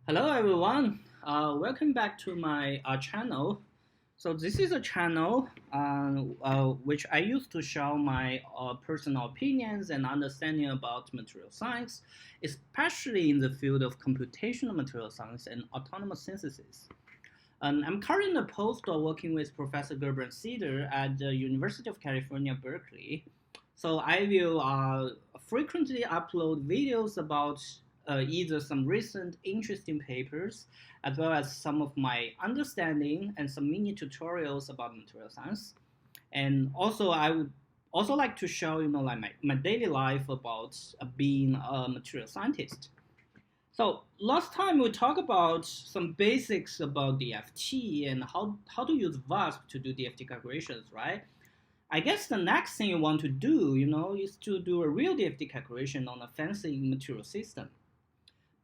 Hello everyone, welcome back to my channel. So this is a channel which I use to share my personal opinions and understanding about material science, especially in the field of computational material science and autonomous synthesis. I'm currently a postdoc working with Professor Gerber Cedar at the University of California, Berkeley. So I will frequently upload videos about either some recent interesting papers, as well as some of my understanding and some mini tutorials about material science. And also, I would also like to show, like my daily life about being a material scientist. So last time we talked about some basics about DFT and how to use VASP to do DFT calculations, right? I guess the next thing you want to do, is to do a real DFT calculation on a fancy material system.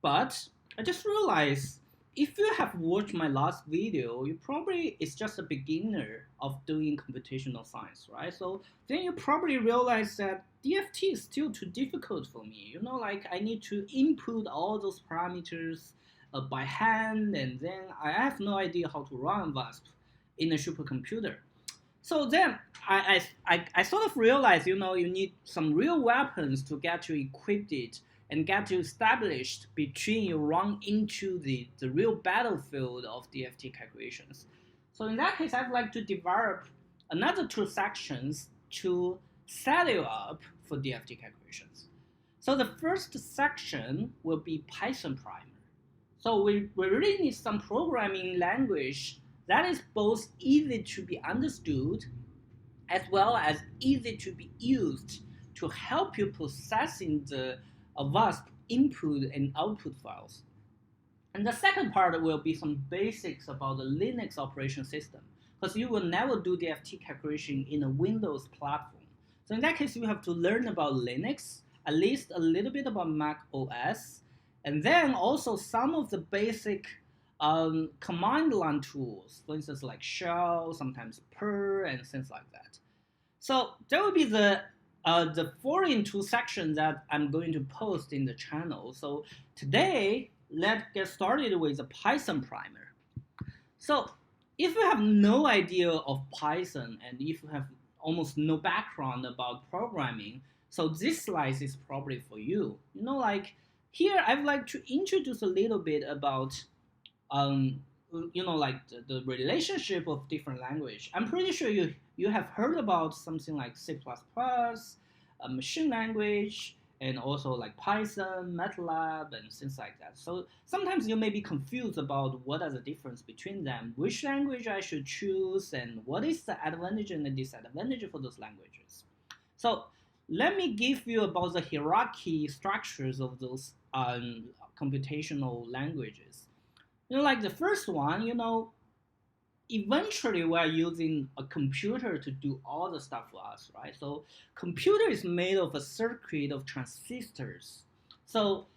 But I just realized if you have watched my last video, you probably is just a beginner of doing computational science, right? So then you probably realize that DFT is still too difficult for me. Like I need to input all those parameters by hand, and then I have no idea how to run VASP in a supercomputer. So then I sort of realized, you need some real weapons to get you equipped it and get you established between you run into the real battlefield of DFT calculations. So in that case, I'd like to develop another two sections to set you up for DFT calculations. So the first section will be Python primer. So we really need some programming language that is both easy to be understood as well as easy to be used to help you processing the VASP input and output files. And the second part will be some basics about the Linux operation system, because you will never do DFT calculation in a Windows platform. So in that case, you have to learn about Linux, at least a little bit about Mac OS, and then also some of the basic command line tools, for instance, like shell, sometimes Perl, and things like that. So that will be the following two sections that I'm going to post in the channel. So today, let's get started with the Python primer. So if you have no idea of Python and if you have almost no background about programming, so this slide is probably for you. Like here, I'd like to introduce a little bit about like the relationship of different language. I'm pretty sure you have heard about something like C++, a machine language, and also like Python, MATLAB, and things like that. So sometimes you may be confused about what are the difference between them, which language I should choose, and what is the advantage and the disadvantage for those languages. So let me give you about the hierarchy structures of those computational languages. Like the first one, eventually we're using a computer to do all the stuff for us, right? So computer is made of a circuit of transistors. So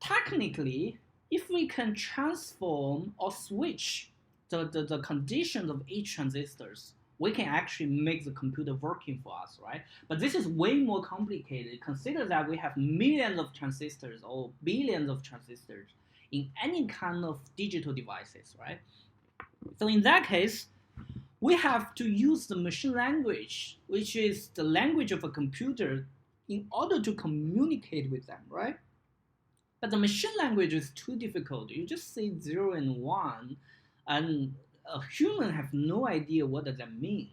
technically, if we can transform or switch the conditions of each transistors, we can actually make the computer working for us, right? But this is way more complicated. Consider that we have millions of transistors or billions of transistors in any kind of digital devices, right? So in that case, we have to use the machine language, which is the language of a computer, in order to communicate with them, right? But the machine language is too difficult. You just say 0 and 1, and a human have no idea what does that mean.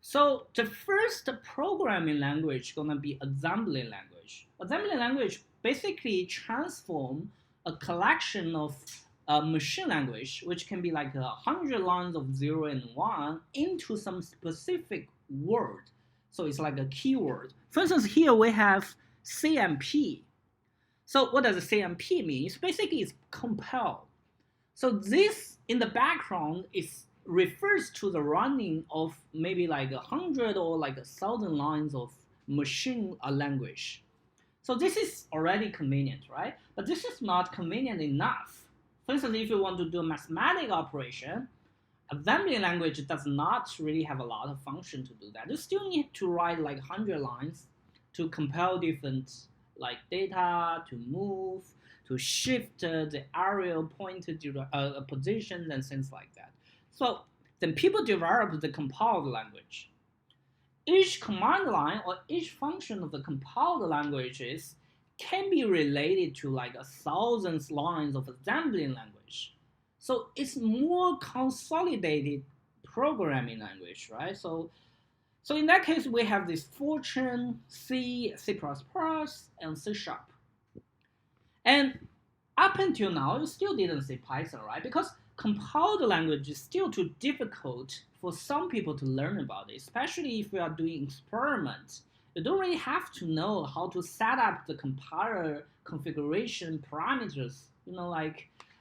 So the first programming language is gonna be assembly language. Assembly language basically transform a collection of machine language, which can be like 100 lines of 0 and 1, into some specific word. So it's like a keyword. For instance, here we have CMP. So what does CMP mean? It's basically it's compile. So this in the background is refers to the running of maybe like 100 or like 1,000 lines of machine language. So this is already convenient, right? But this is not convenient enough. For instance, if you want to do a mathematical operation, assembly language does not really have a lot of function to do that. You still need to write like 100 lines to compile different like data, to move, to shift the aerial pointer positions and things like that. So then people developed the compiled language. Each command line or each function of the compiled languages can be related to like 1,000 lines of assembling language. So it's more consolidated programming language, right? So in that case, we have this Fortran, C, C++, and C Sharp. And up until now, you still didn't see Python, right? Because compiled language is still too difficult for some people to learn about it, especially if you are doing experiments. You don't really have to know how to set up the compiler configuration parameters,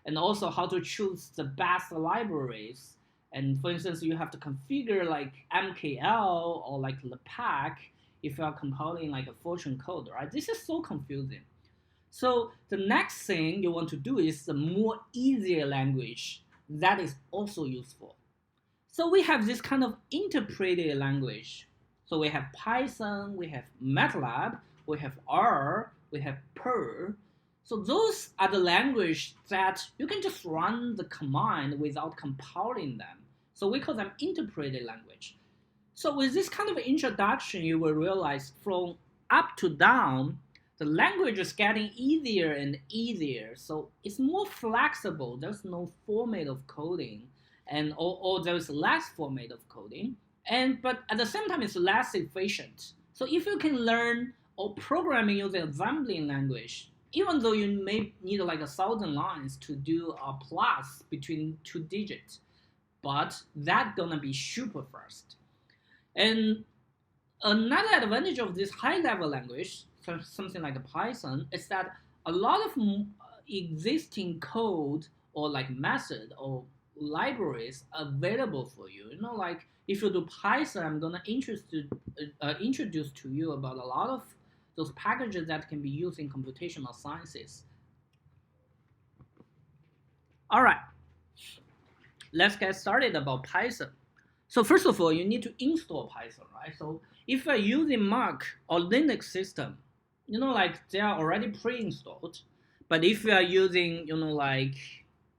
and also how to choose the best libraries. And for instance, you have to configure like MKL or like LPACK if you are compiling like a Fortran code, right? This is so confusing. So the next thing you want to do is the more easier language that is also useful. So we have this kind of interpreted language. So we have Python, we have MATLAB, we have R, we have Perl. So those are the language that you can just run the command without compiling them. So we call them interpreted language. So with this kind of introduction, you will realize from up to down, the language is getting easier and easier. So it's more flexible. There's no format of coding, or there's less format of coding. But at the same time, it's less efficient. So if you can learn or programming using assembling language, even though you may need like 1,000 lines to do a plus between two digits, but that's gonna be super fast. And another advantage of this high-level language, something like Python, is that a lot of existing code or like method or libraries available for you. Like if you do Python, I'm gonna introduce to you about a lot of those packages that can be used in computational sciences. All right, let's get started about Python. So first of all, you need to install Python, right? So if you're using Mac or Linux system, like they are already pre-installed. But if you are using, like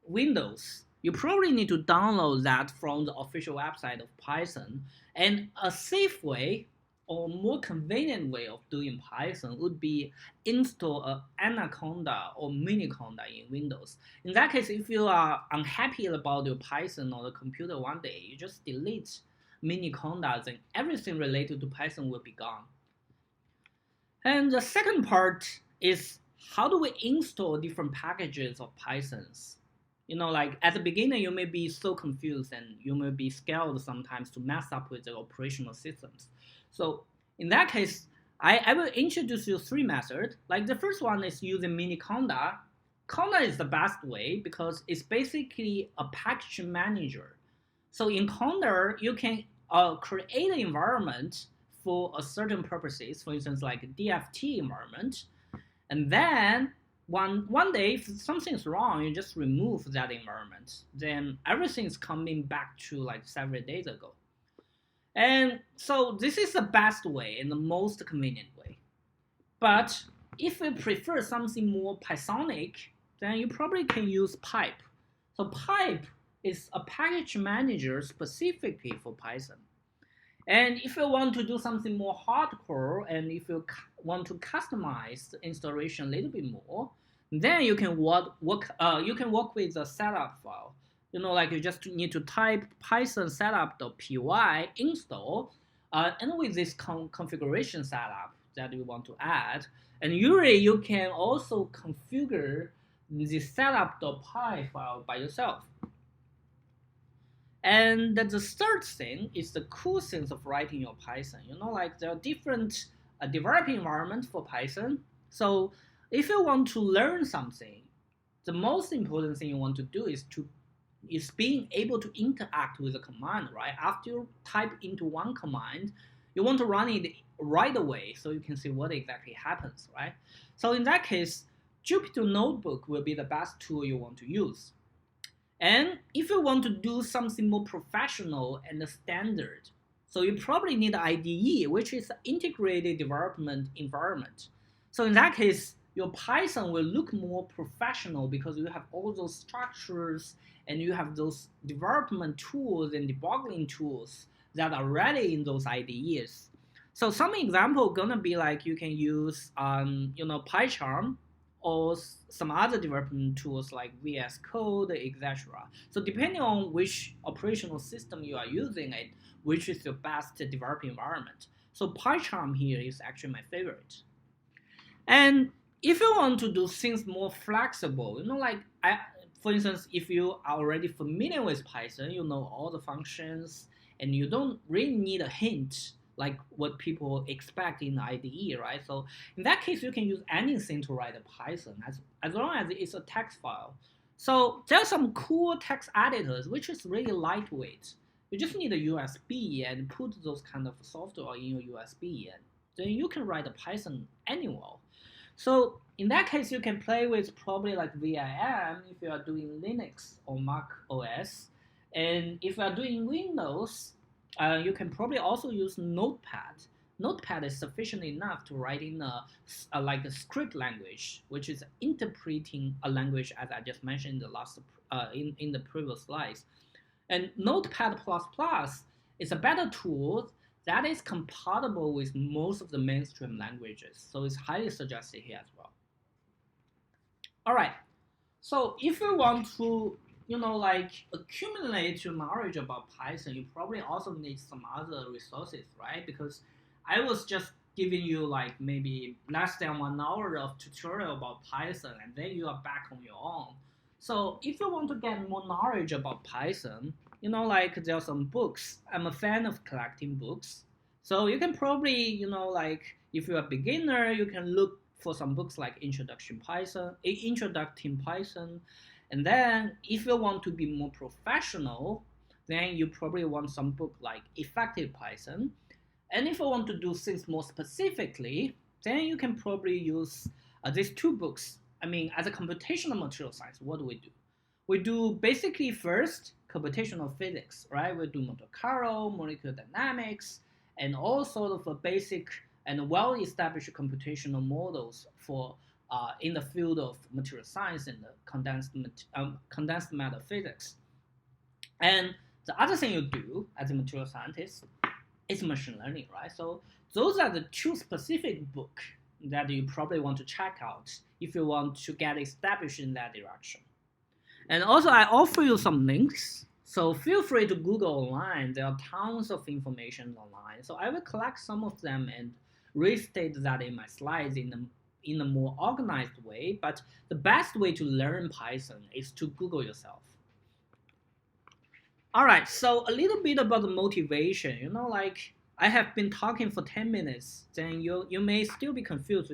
Windows, you probably need to download that from the official website of Python. And a safe way or more convenient way of doing Python would be install a Anaconda or Miniconda in Windows. In that case, if you are unhappy about your Python or the computer one day, you just delete Miniconda, then everything related to Python will be gone. And the second part is how do we install different packages of Pythons? Like at the beginning, you may be so confused and you may be scared sometimes to mess up with the operational systems. So in that case, I will introduce you 3 methods. Like the first one is using Miniconda. Conda is the best way because it's basically a package manager. So in Conda, you can create an environment for a certain purposes, for instance, like a DFT environment. And then one day, if something's wrong, you just remove that environment. Then everything's coming back to like several days ago. And so this is the best way and the most convenient way. But if you prefer something more Pythonic, then you probably can use pipe. So pipe is a package manager specifically for Python. And if you want to do something more hardcore, and if you want to customize the installation a little bit more, then you can work with the setup file. Like you just need to type python setup.py install, and with this configuration setup that you want to add. And usually you can also configure the setup.py file by yourself. And the third thing is the cool things of writing your Python. Like there are different developing environments for Python. So if you want to learn something, the most important thing you want to do is being able to interact with the command, right? After you type into one command, you want to run it right away so you can see what exactly happens, right? So in that case, Jupyter Notebook will be the best tool you want to use. And if you want to do something more professional and standard, so you probably need IDE, which is an integrated development environment. So in that case, your Python will look more professional because you have all those structures and you have those development tools and debugging tools that are ready in those IDEs. So some example gonna be like you can use PyCharm or some other development tools like VS Code, etc. So depending on which operational system you are using it, which is your best developing environment. So PyCharm here is actually my favorite. And if you want to do things more flexible, for instance, if you are already familiar with Python, you know all the functions, and you don't really need a hint like what people expect in the IDE, right? So in that case, you can use anything to write a Python as long as it's a text file. So there are some cool text editors, which is really lightweight. You just need a USB and put those kind of software in your USB, and then you can write a Python anywhere. So in that case, you can play with probably like VIM if you are doing Linux or Mac OS. And if you are doing Windows, you can probably also use Notepad. Notepad is sufficient enough to write in like a script language, which is interpreting a language as I just mentioned in the last in the previous slides. And Notepad++ is a better tool that is compatible with most of the mainstream languages. So it's highly suggested here as well. All right. So if you want to, accumulate your knowledge about Python, you probably also need some other resources, right? Because I was just giving you like maybe less than 1 hour of tutorial about Python, and then you are back on your own. So if you want to get more knowledge about Python, there are some books. I'm a fan of collecting books. So you can probably, if you're a beginner, you can look for some books like Introducing Python. And then if you want to be more professional, then you probably want some book like Effective Python. And if you want to do things more specifically, then you can probably use these two books. I mean, as a computational material science, what do? We do basically first computational physics, right? We do Monte Carlo, molecular dynamics, and all sort of a basic and well-established computational models for in the field of material science and condensed matter physics. And the other thing you do as a material scientist is machine learning, right? So those are the two specific books that you probably want to check out if you want to get established in that direction. And also, I offer you some links. So feel free to Google online. There are tons of information online. So I will collect some of them and restate that in my slides in a more organized way. But the best way to learn Python is to Google yourself. All right, so a little bit about the motivation. I have been talking for 10 minutes, then you may still be confused.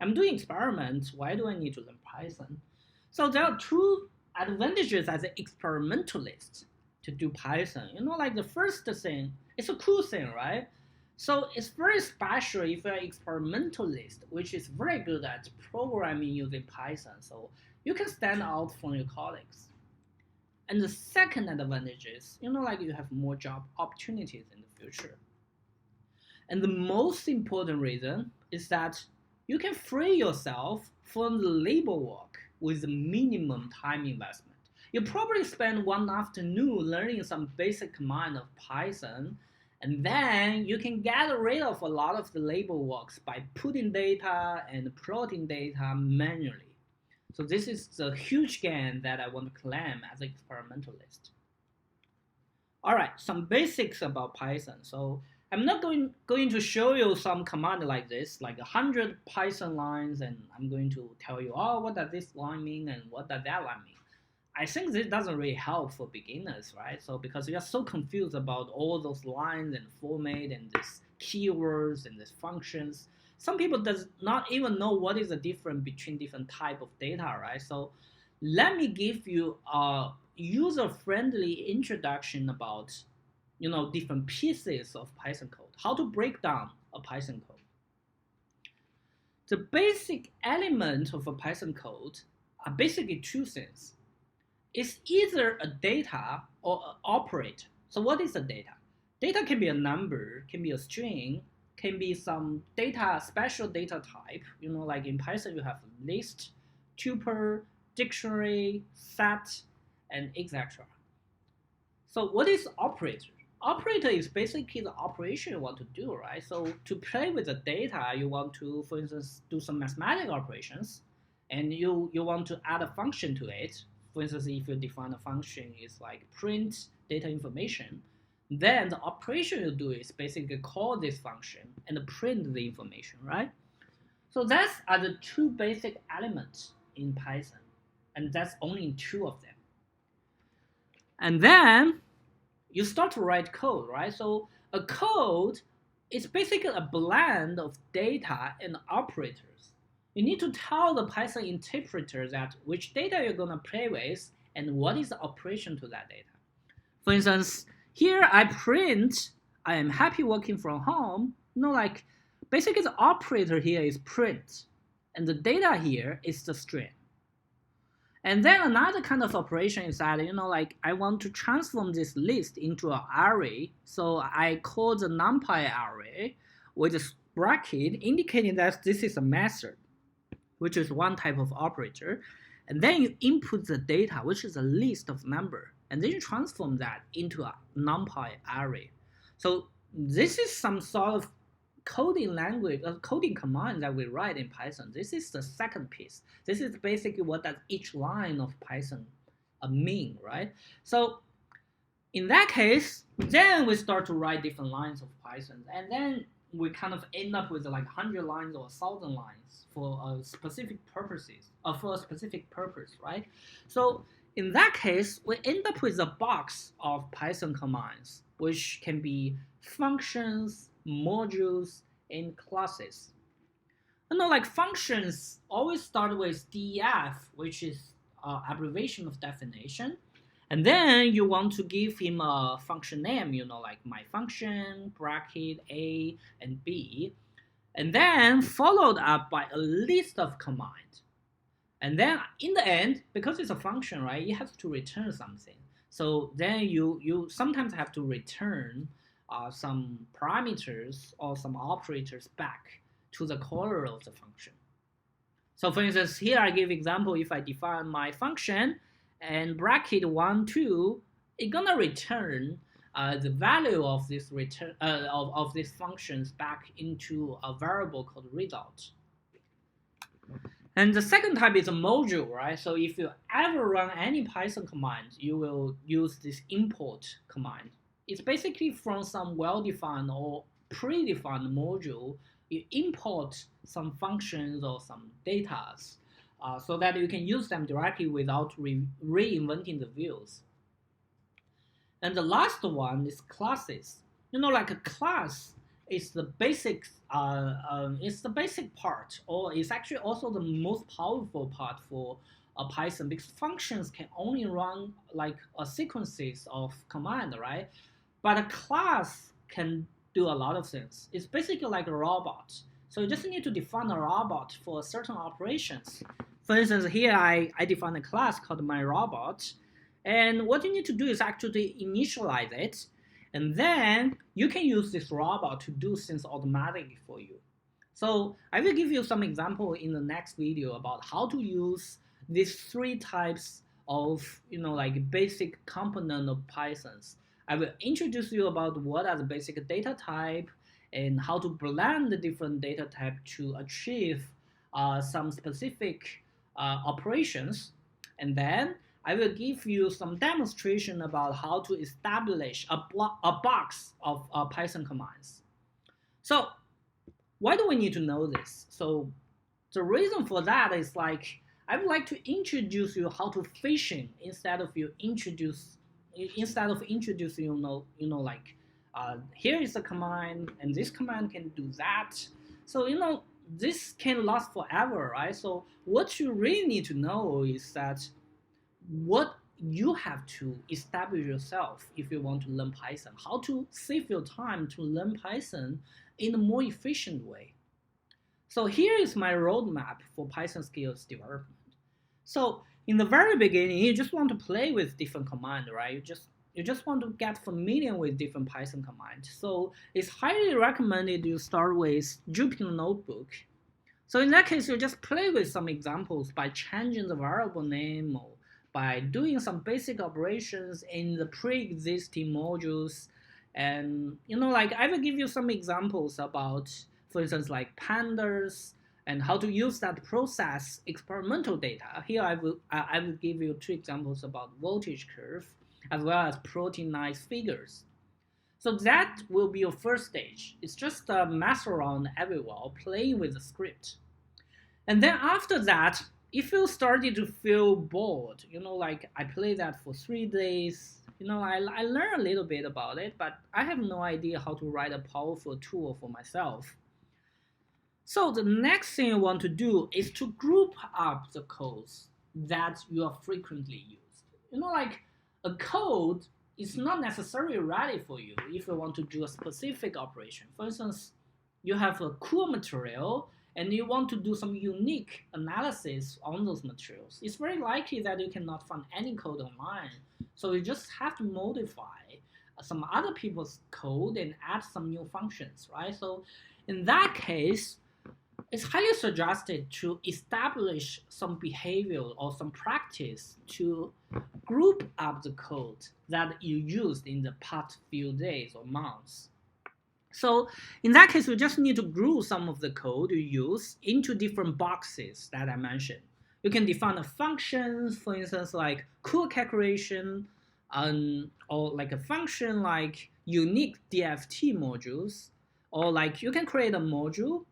I'm doing experiments. Why do I need to learn Python? So there are two advantages as an experimentalist to do Python. The first thing, it's a cool thing, right? So it's very special if you're an experimentalist, which is very good at programming using Python. So you can stand out from your colleagues. And the second advantage is, you have more job opportunities in the future. And the most important reason is that you can free yourself from the labor work with minimum time investment. You probably spend one afternoon learning some basic command of Python, and then you can get rid of a lot of the labor works by putting data and plotting data manually. So this is the huge gain that I want to claim as an experimentalist. All right, some basics about Python. So I'm not going to show you some command like this, like 100 Python lines, and I'm going to tell you, oh, what does this line mean and what does that line mean? I think this doesn't really help for beginners, right? So because you are so confused about all those lines and format and these keywords and these functions, some people does not even know what is the difference between different type of data, right? So let me give you a user-friendly introduction about different pieces of Python code, how to break down a Python code. The basic element of a Python code are basically two things. It's either a data or an operator. So what is a data? Data can be a number, can be a string, can be some data, special data type. Like in Python, you have list, tuple, dictionary, set, and etc. So what is operator? Operator is basically the operation you want to do, right? So to play with the data, you want to, for instance, do some mathematical operations, and you want to add a function to it. For instance, if you define a function is like print data information, then the operation you do is basically call this function and print the information, right? So that's are the two basic elements in Python, and that's only two of them. And then you start to write code, right? So a code is basically a blend of data and operators. You need to tell the Python interpreter that which data you're going to play with and what is the operation to that data. For instance, here I print, I am happy working from home. Like basically the operator here is print, and the data here is the string. And then another kind of operation is that, like I want to transform this list into an array. So I call the numpy array with a bracket indicating that this is a method, which is one type of operator. And then you input the data, which is a list of number, and then you transform that into a numpy array. So this is some sort of coding language, coding command that we write in Python. This is the second piece. This is basically what does each line of Python mean, right? So in that case, then we start to write different lines of Python, and then we kind of end up with like 100 lines or 1,000 lines for specific purposes, for a specific purpose, right? So in that case, we end up with a box of Python commands, which can be functions, modules, and classes. Like functions always start with def, which is abbreviation of definition. And then you want to give him a function name, like my function, bracket, A and B. And then followed up by a list of commands. And then in the end, because it's a function, right, it has to return something. So then you sometimes have to return some parameters or some operators back to the caller of the function. So for instance, here I give example, if I define my function and bracket 1, 2, it's gonna return the value of this return of these functions back into a variable called result. And the second type is a module, right? So if you ever run any Python command, you will use this import command. It's basically from some well-defined or predefined module, you import some functions or some data so that you can use them directly without reinventing the views. And the last one is classes. Like a class is the basic part, or it's actually also the most powerful part for Python, because functions can only run like a sequences of command, right? But a class can do a lot of things. It's basically like a robot. So you just need to define a robot for certain operations. For instance, here I define a class called myRobot, and what you need to do is actually initialize it, and then you can use this robot to do things automatically for you. So I will give you some example in the next video about how to use these three types of like basic component of Pythons. I will introduce you about what are the basic data type and how to blend the different data type to achieve some specific operations. And then I will give you some demonstration about how to establish a box of Python commands. So why do we need to know this? So the reason for that is like, I would like to introduce you how to fishing instead of introducing, like here is a command and this command can do that. So, this can last forever, right? So what you really need to know is that what you have to establish yourself if you want to learn Python, how to save your time to learn Python in a more efficient way. So here is my roadmap for Python skills development. So in the very beginning, you just want to play with different commands, right? You just you just want to get familiar with different Python commands. So it's highly recommended you start with Jupyter Notebook. So in that case, you just play with some examples by changing the variable name or by doing some basic operations in the pre-existing modules. And like I will give you some examples about, for instance, like pandas and how to use that process experimental data. Here I will give you two examples about voltage curve as well as proteinized figures. So that will be your first stage. It's just mess around everywhere, playing with the script. And then after that, if you started to feel bored, like I played that for 3 days, I learned a little bit about it, but I have no idea how to write a powerful tool for myself. So the next thing you want to do is to group up the codes that you are frequently used. Like a code is not necessarily ready for you if you want to do a specific operation. For instance, you have a cool material and you want to do some unique analysis on those materials. It's very likely that you cannot find any code online. So you just have to modify some other people's code and add some new functions, right? So in that case, it's highly suggested to establish some behavior or some practice to group up the code that you used in the past few days or months. So in that case, you just need to group some of the code you use into different boxes that I mentioned. You can define a function, for instance, like cool calculation, or like a function like unique DFT modules, or like you can create a module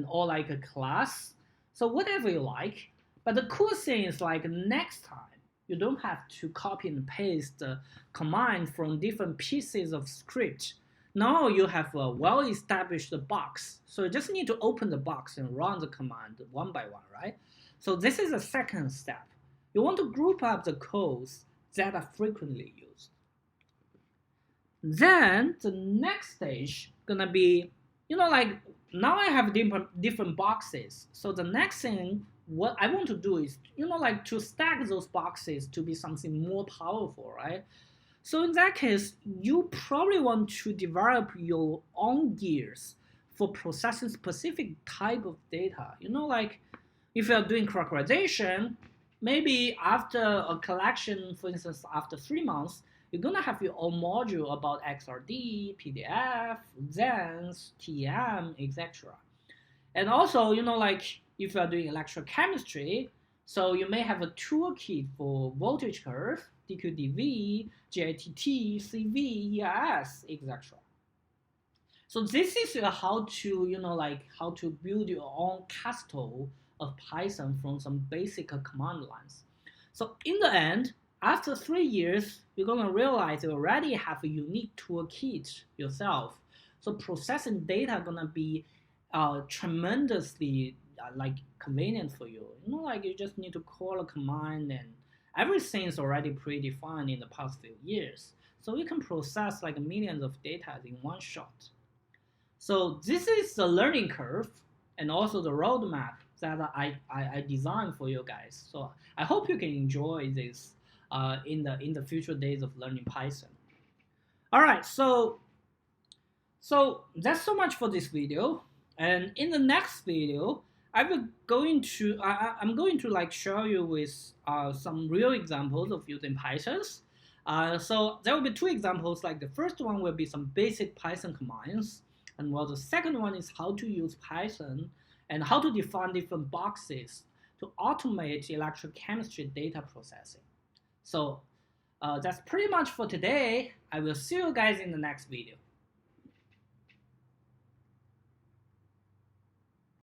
or like a class. So whatever you like. But the cool thing is like next time, you don't have to copy and paste the command from different pieces of script. Now you have a well-established box. So you just need to open the box and run the command one by one, right? So this is the second step. You want to group up the codes that are frequently used. Then the next stage gonna be, like now I have different boxes. So the next thing, what I want to do is, like to stack those boxes to be something more powerful, right? So in that case, you probably want to develop your own gears for processing specific type of data. Like if you're doing characterization, maybe after a collection, for instance, after 3 months, you're gonna have your own module about XRD, PDF, ZENS, TM, etc. And also, like if you are doing electrochemistry, so you may have a toolkit for voltage curve, DQDV, GITT, CV, EIS, etc. So this is how to, like how to build your own castle of Python from some basic command lines. So in the end, after 3 years, you're gonna realize you already have a unique toolkit yourself. So processing data gonna be tremendously like convenient for you. Like you just need to call a command and everything's already predefined in the past few years. So you can process like millions of data in one shot. So this is the learning curve and also the roadmap that I designed for you guys. So I hope you can enjoy this in the future days of learning Python. All right, so that's so much for this video. And in the next video, I'm going to like show you with some real examples of using Pythons. So there will be 2 examples. Like the first one will be some basic Python commands, and while the second one is how to use Python and how to define different boxes to automate electrochemistry data processing. So that's pretty much for today. I will see you guys in the next video.